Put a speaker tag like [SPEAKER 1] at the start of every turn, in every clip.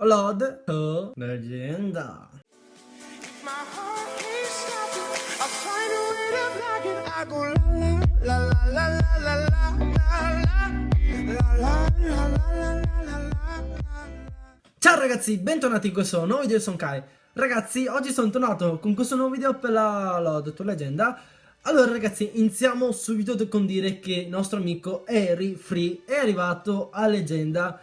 [SPEAKER 1] Lord to leggenda.
[SPEAKER 2] My heart can't stop it. I find a way to block it. I go la la la la la la la la la la la la la.
[SPEAKER 1] Ciao ragazzi, bentornati in questo nuovo video, io sono Kai. Ragazzi, oggi sono tornato con questo nuovo video per la Lord to leggenda. Allora ragazzi, iniziamo subito con dire che il nostro amico Harry Free è arrivato a leggenda.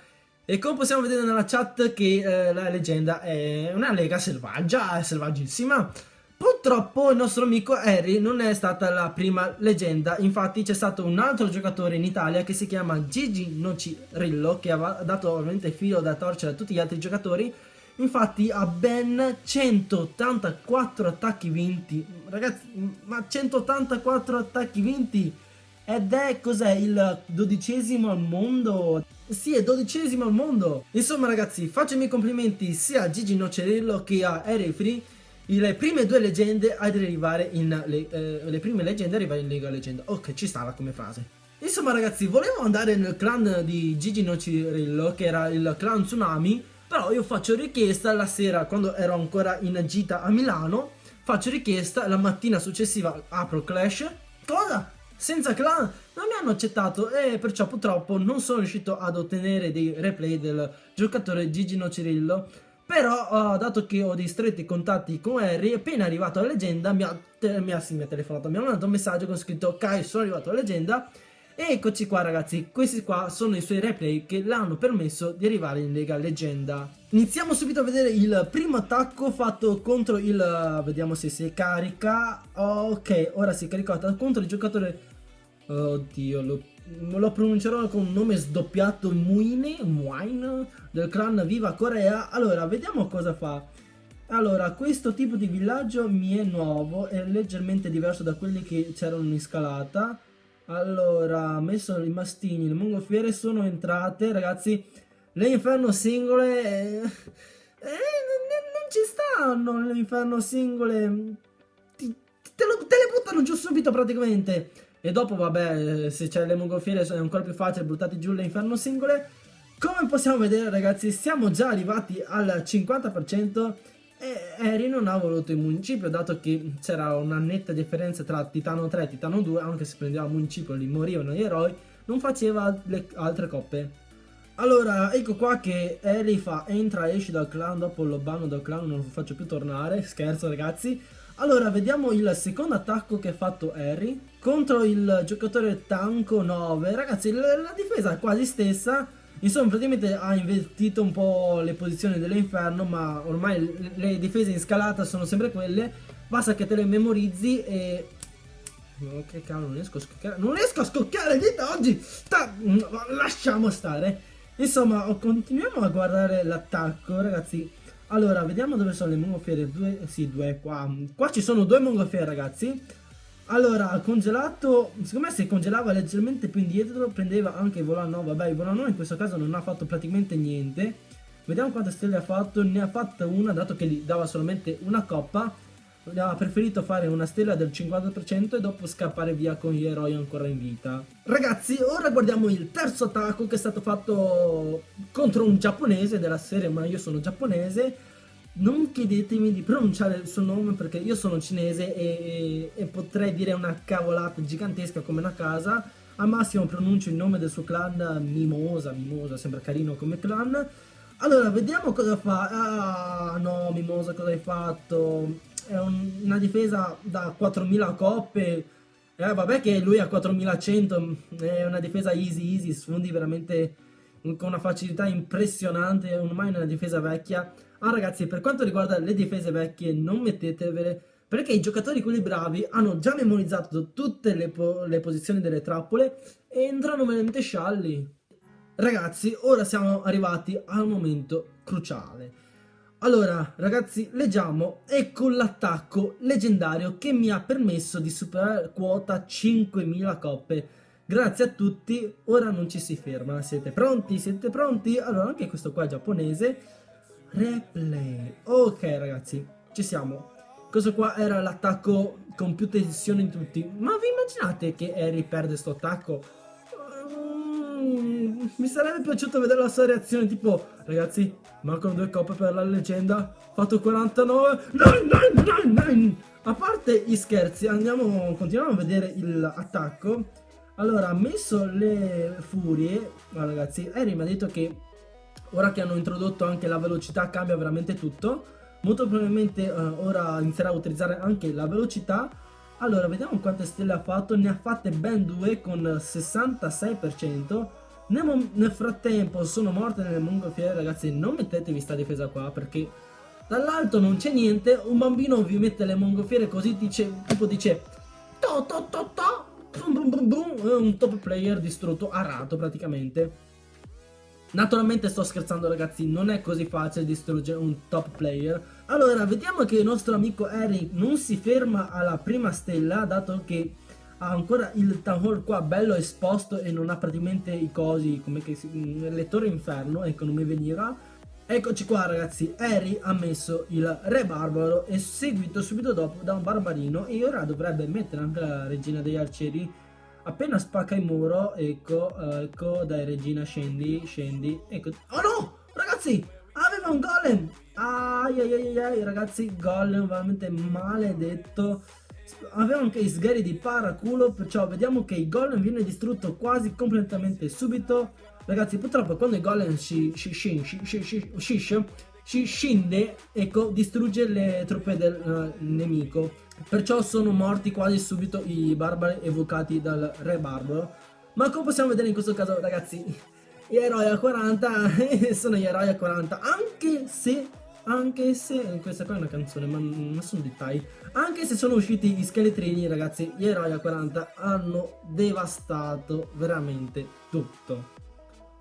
[SPEAKER 1] E come possiamo vedere nella chat che la leggenda è una lega selvaggia, è selvaggissima. Purtroppo il nostro amico Harry non è stata la prima leggenda, infatti c'è stato un altro giocatore in Italia che si chiama Gigi Nocirillo, che ha dato ovviamente filo da torcere a tutti gli altri giocatori. Infatti ha ben 184 attacchi vinti, ragazzi, ma 184 attacchi vinti! Ed è, cos'è, il 12° al mondo? Sì, è 12° al mondo! Insomma ragazzi, faccio i miei complimenti sia a Gigi Nocirillo che a Harry Free, le prime due leggende ad arrivare in le prime leggende arrivare in Lega Leggenda. Ok, ci stava come frase. Insomma ragazzi, volevo andare nel clan di Gigi Nocirillo, che era il clan Tsunami, però io faccio richiesta la sera, quando ero ancora in gita a Milano, faccio richiesta, la mattina successiva apro Clash. Cosa? Senza clan? Non mi hanno accettato e perciò purtroppo non sono riuscito ad ottenere dei replay del giocatore Gigi Nocirillo. Però dato che ho dei stretti contatti con Harry, appena arrivato alla leggenda mi ha telefonato, mi ha mandato un messaggio con scritto: Kai, sono arrivato alla leggenda. E eccoci qua ragazzi, questi qua sono i suoi replay che l'hanno permesso di arrivare in Lega Leggenda. Iniziamo subito a vedere il primo attacco fatto contro il... vediamo se si carica. Ok, ora si è caricato contro il giocatore... Oddio, lo pronuncerò con un nome sdoppiato, Muine del clan Viva Corea. Allora, vediamo cosa fa. Allora, questo tipo di villaggio mi è nuovo, è leggermente diverso da quelli che c'erano in scalata. Allora, ha messo i mastini, le mongolfiere sono entrate, ragazzi. Le inferno singole non ci stanno le inferno singole. Te le buttano giù subito praticamente. E dopo vabbè, se c'è le mongolfiere è ancora più facile, buttate giù le inferno singole. Come possiamo vedere ragazzi, siamo già arrivati al 50%. E Harry non ha voluto il municipio, dato che c'era una netta differenza tra Titano 3 e Titano 2, anche se prendeva il municipio lì morivano gli eroi, non faceva le altre coppe. Allora, ecco qua che Harry fa entra e esce dal clan, dopo lo banno dal clan, non lo faccio più tornare, scherzo ragazzi. Allora, vediamo il secondo attacco che ha fatto Harry contro il giocatore Tanko 9. Ragazzi, la difesa è quasi stessa. Insomma, praticamente ha invertito un po' le posizioni dell'inferno, ma ormai le difese in scalata sono sempre quelle. Basta che te le memorizzi e... Oh, che cavolo, non riesco a scocchiare. Non riesco a scocchiare le dita oggi! Lasciamo stare. Insomma, continuiamo a guardare l'attacco, ragazzi. Allora, vediamo dove sono le mongolfiere. Due qua. Qua ci sono due mongolfiere, ragazzi. Allora, congelato, secondo me se congelava leggermente più indietro prendeva anche il volano. Vabbè, il volano in questo caso non ha fatto praticamente niente. Vediamo quante stelle ha fatto. Ne ha fatta una, dato che gli dava solamente una coppa. Ha preferito fare una stella del 50% e dopo scappare via con gli eroi ancora in vita. Ragazzi, ora guardiamo il terzo attacco che è stato fatto contro un giapponese della serie, ma io sono giapponese. Non chiedetemi di pronunciare il suo nome perché io sono cinese e potrei dire una cavolata gigantesca come una casa. Al massimo pronuncio il nome del suo clan, Mimosa, sembra carino come clan. Allora, vediamo cosa fa. Ah, no, Mimosa, cosa hai fatto? È una difesa da 4000 coppe. Vabbè che lui ha 4100, è una difesa easy, sfondi veramente con una facilità impressionante, ormai è una difesa vecchia. Ah ragazzi, per quanto riguarda le difese vecchie non mettetevele, perché i giocatori quelli bravi hanno già memorizzato tutte le posizioni delle trappole e entrano veramente scialli. Ragazzi, ora siamo arrivati al momento cruciale. Allora ragazzi, leggiamo, ecco l'attacco leggendario che mi ha permesso di superare quota 5000 coppe. Grazie a tutti, ora non ci si ferma. Siete pronti? Siete pronti? Allora, anche questo qua è giapponese. Replay. Ok ragazzi, ci siamo. Questo qua era l'attacco con più tensione di tutti. Ma vi immaginate che Harry perde sto attacco? mi sarebbe piaciuto vedere la sua reazione, tipo, ragazzi, mancano 2 coppe per la leggenda, fatto 49, no. A parte gli scherzi, continuiamo a vedere l'attacco. Allora, ha messo le furie, ma ragazzi, Harry mi ha detto che ora che hanno introdotto anche la velocità cambia veramente tutto. Molto probabilmente ora inizierà a utilizzare anche la velocità. Allora, vediamo quante stelle ha fatto. Ne ha fatte ben 2 con 66%. Nel frattempo sono morte nelle mongolfiere, ragazzi. Non mettetevi sta difesa qua perché dall'alto non c'è niente. Un bambino vi mette le mongolfiere così tipo dice to to to to, bum bum bum bum. Un top player distrutto, arato praticamente. Naturalmente sto scherzando, ragazzi, non è così facile distruggere un top player. Allora, vediamo che il nostro amico Harry non si ferma alla prima stella, dato che ha ancora il Town Hall qua bello esposto e non ha praticamente i cosi, come che il lettore inferno, ecco, non mi veniva. Eccoci qua, ragazzi, Harry ha messo il re barbaro e seguito subito dopo da un barbarino, e ora dovrebbe mettere anche la regina degli arcieri. Appena spacca il muro, ecco, ecco, dai regina, scendi, ecco. Oh no, ragazzi, aveva un golem. Ai, ragazzi, golem veramente maledetto. Aveva anche i sgheri di paraculo, perciò vediamo che il golem viene distrutto quasi completamente subito. Ragazzi, purtroppo quando il golem si scende, ecco, distrugge le truppe del nemico. Perciò sono morti quasi subito i barbari evocati dal re barbaro. Ma come possiamo vedere in questo caso, ragazzi, gli eroi a 40 sono gli eroi a 40. Anche se questa qua è una canzone, ma sono dettagli. Anche se sono usciti gli scheletrini, ragazzi, gli eroi a 40 hanno devastato veramente tutto.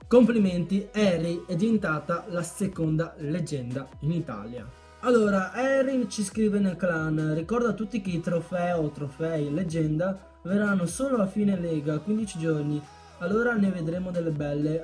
[SPEAKER 1] Complimenti, Harry è diventata la seconda leggenda in Italia. Allora, Harry ci scrive nel clan: ricorda a tutti che i trofei leggenda verranno solo a fine lega, 15 giorni, allora ne vedremo delle belle.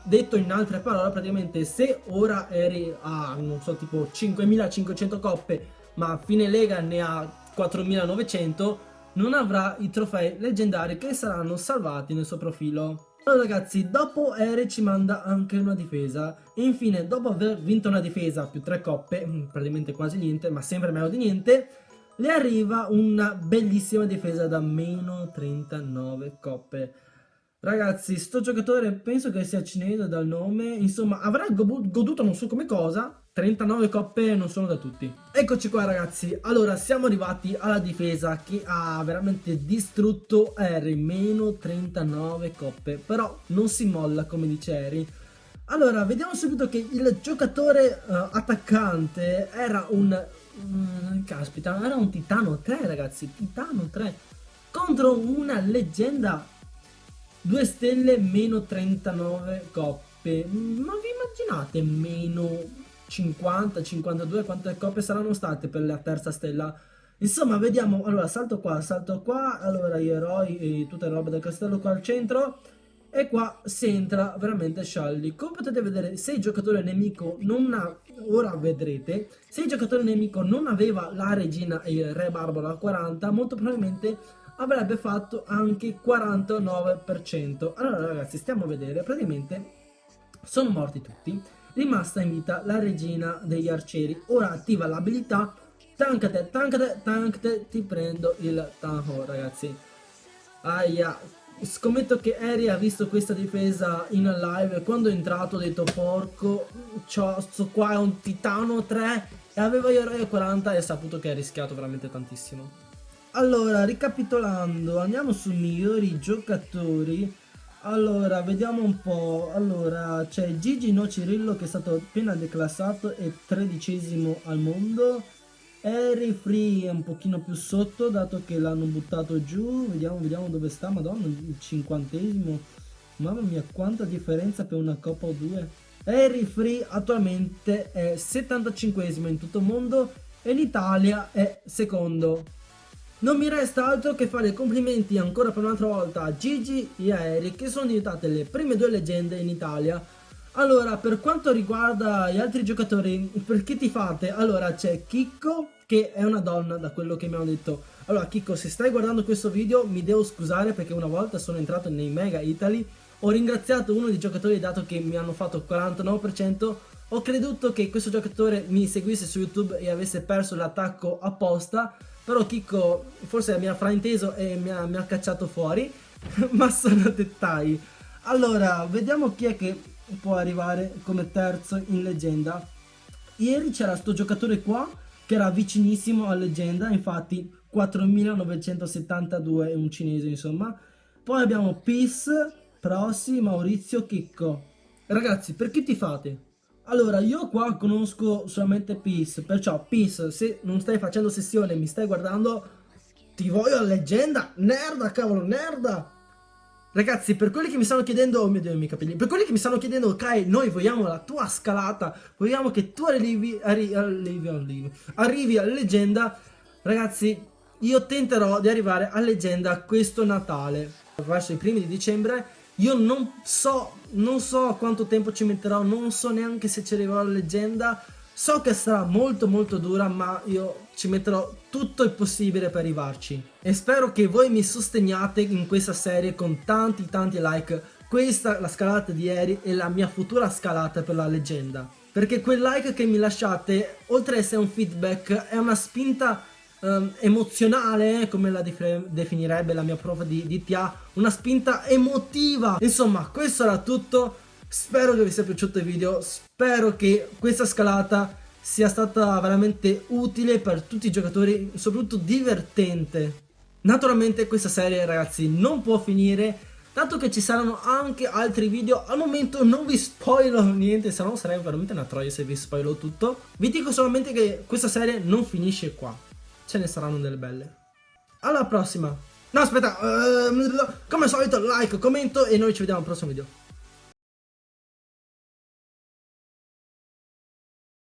[SPEAKER 1] Detto in altre parole, praticamente se ora Harry ha, non so, tipo 5500 coppe, ma a fine lega ne ha 4900, non avrà i trofei leggendari che saranno salvati nel suo profilo. Allora, ragazzi, dopo Harry ci manda anche una difesa. E infine, dopo aver vinto una difesa più 3 coppe, praticamente quasi niente, ma sempre meglio di niente, le arriva una bellissima difesa da meno 39 coppe. Ragazzi, sto giocatore penso che sia cinese dal nome, insomma, avrà goduto non so come cosa. 39 coppe non sono da tutti. Eccoci qua, ragazzi. Allora, siamo arrivati alla difesa che ha veramente distrutto Harry, meno 39 coppe. Però non si molla, come dice Harry. Allora, vediamo subito che il giocatore attaccante era caspita, era un Titano 3, ragazzi. Titano 3 contro una leggenda 2 stelle, meno 39 coppe. Ma vi immaginate meno 50, 52 quante coppe saranno state per la terza stella? Insomma, vediamo. Allora, salto qua, allora gli eroi e tutte le robe del castello qua al centro, e qua si entra veramente scialli. Come potete vedere, se il giocatore nemico non ha, ora vedrete, se il giocatore nemico non aveva la regina e il re barbaro a 40, molto probabilmente avrebbe fatto anche 49%. Allora, ragazzi, stiamo a vedere, praticamente sono morti tutti. Rimasta in vita la regina degli arcieri. Ora attiva l'abilità tankate, ti prendo il Town, ragazzi. Aia, scommetto che Harry ha visto questa difesa in live e quando è entrato ha detto: porco, sto qua è un Titano 3 e aveva gli eroi a 40, e ha saputo che ha rischiato veramente tantissimo. Allora, ricapitolando, andiamo su migliori giocatori. Allora, vediamo un po'. Allora, c'è Gigi No Cirillo che è stato appena declassato e 13esimo al mondo. Harry Free è un pochino più sotto, dato che l'hanno buttato giù. Vediamo dove sta. Madonna, il 50esimo. Mamma mia, quanta differenza per una coppa o due. Harry Free attualmente è 75esimo in tutto il mondo e in Italia è secondo. Non mi resta altro che fare complimenti ancora per un'altra volta a Gigi e a Harry, che sono diventate le prime 2 leggende in Italia. Allora, per quanto riguarda gli altri giocatori, per chi ti fate? Allora, c'è Chicco, che è una donna, da quello che mi hanno detto. Allora, Chicco, se stai guardando questo video mi devo scusare perché una volta sono entrato nei Mega Italy, ho ringraziato uno dei giocatori dato che mi hanno fatto 49%, ho creduto che questo giocatore mi seguisse su YouTube e avesse perso l'attacco apposta, però Chicco forse mi ha frainteso e mi ha cacciato fuori, ma sono dettagli. Allora, vediamo chi è che può arrivare come terzo in leggenda. Ieri c'era sto giocatore qua che era vicinissimo a leggenda, infatti 4972 è un cinese insomma. Poi abbiamo Peace, Prossi, Maurizio, Chicco. Ragazzi, per chi tifate? Allora, io qua conosco solamente Peace, perciò Peace, se non stai facendo sessione e mi stai guardando, ti voglio a leggenda, nerda, cavolo, nerda! Ragazzi, per quelli che mi stanno chiedendo, oh mio Dio, i miei capelli, per quelli che mi stanno chiedendo, ok, noi vogliamo la tua scalata, vogliamo che tu arrivi a leggenda, ragazzi, io tenterò di arrivare a leggenda questo Natale, verso i primi di dicembre. Io non so quanto tempo ci metterò, non so neanche se ci arriverò alla leggenda. So che sarà molto dura, ma io ci metterò tutto il possibile per arrivarci. E spero che voi mi sosteniate in questa serie con tanti like. Questa, la scalata di ieri, è la mia futura scalata per la leggenda. Perché quel like che mi lasciate, oltre ad essere un feedback, è una spinta emozionale, come la definirebbe la mia prof di DTA, una spinta emotiva. Insomma, questo era tutto. Spero che vi sia piaciuto il video, spero che questa scalata sia stata veramente utile per tutti i giocatori, soprattutto divertente. Naturalmente questa serie, ragazzi, non può finire, dato che ci saranno anche altri video. Al momento non vi spoiler niente, se no sarei veramente una troia se vi spoiler tutto. Vi dico solamente che questa serie non finisce qua, ce ne saranno delle belle. Alla prossima. No, aspetta, come al solito like, commento e noi ci vediamo al prossimo video.